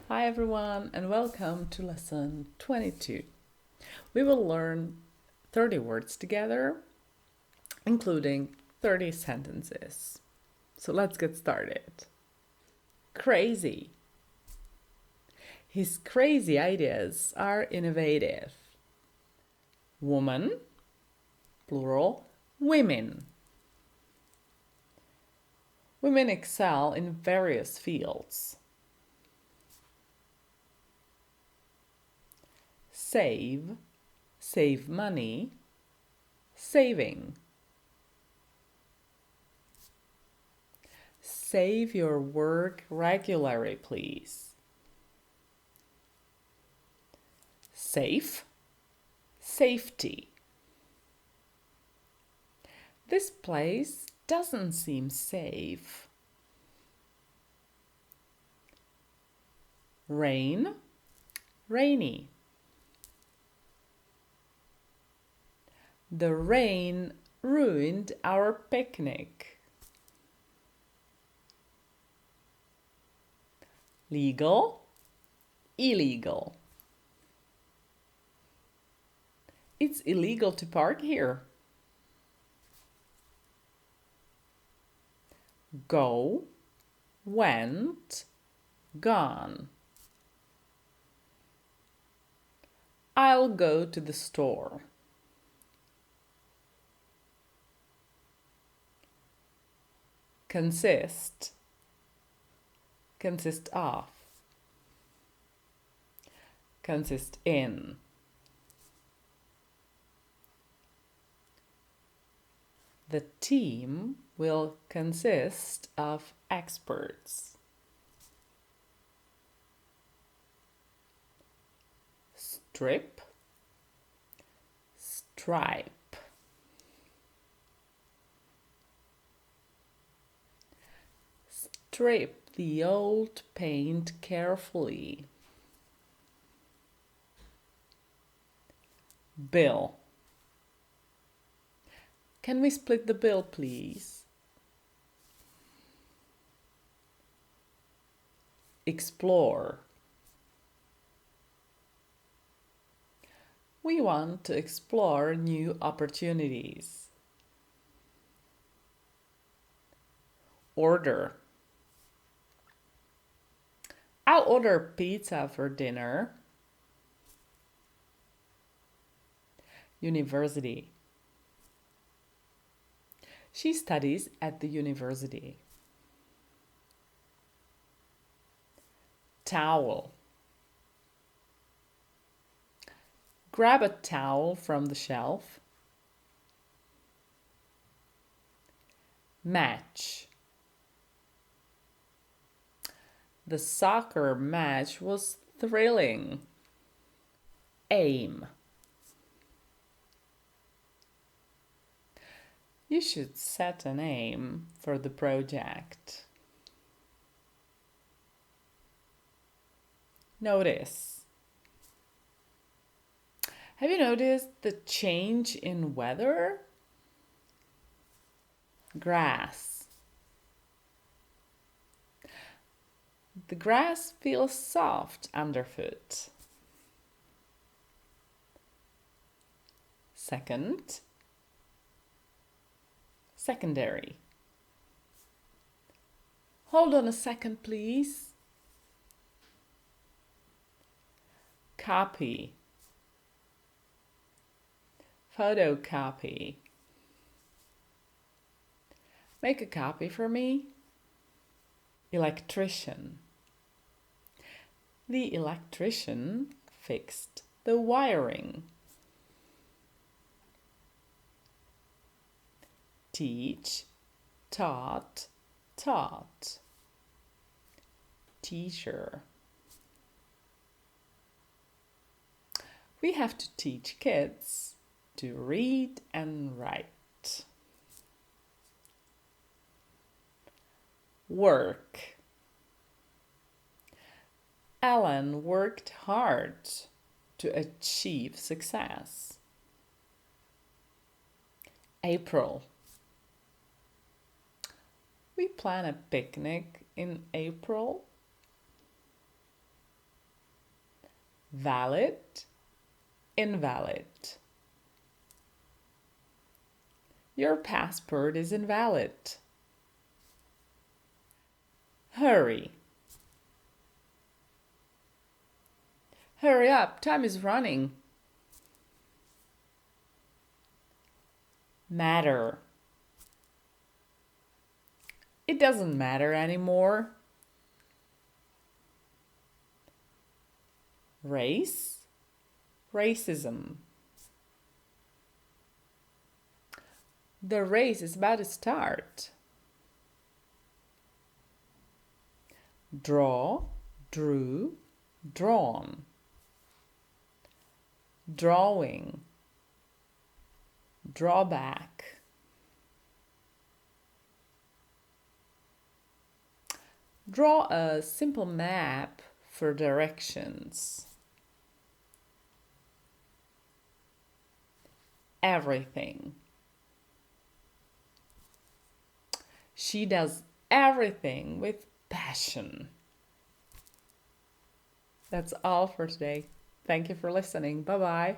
Hi everyone and welcome to lesson 22. We will learn 30 words together, including 30 sentences. So let's get started. Crazy. His crazy ideas are innovative. Woman, plural, women. Women excel in various fields. Save money, saving. Save your work regularly, please. Safe, safety. This place doesn't seem safe. Rain, rainy. The rain ruined our picnic. Legal, illegal. It's illegal to park here. Go, went, gone. I'll go to the store. Consist of. Consist in. The team will consist of experts. Strip, stripe. Strip the old paint carefully. Bill. Can we split the bill, please? Explore. We want to explore new opportunities. Order. I'll order pizza for dinner. University. She studies at the university. Towel. Grab a towel from the shelf. Match. The soccer match was thrilling. Aim. You should set an aim for the project. Notice. Have you noticed the change in weather? Grass. The grass feels soft underfoot. Secondary. Hold on a second, please. Copy. Photocopy. Make a copy for me. Electrician. The electrician fixed the wiring. Teach, taught, taught. Teacher. We have to teach kids to read and write. Work. Alan worked hard to achieve success. April. We plan a picnic in April. valid, invalid. Your passport is invalid. Hurry. Hurry up, time is running. Matter. It doesn't matter anymore. Race, racism. The race is about to start. Draw, drew, drawn. Drawing, drawback. Draw a simple map for directions. Everything. She does everything with passion. That's all for today. Thank you for listening. Bye-bye.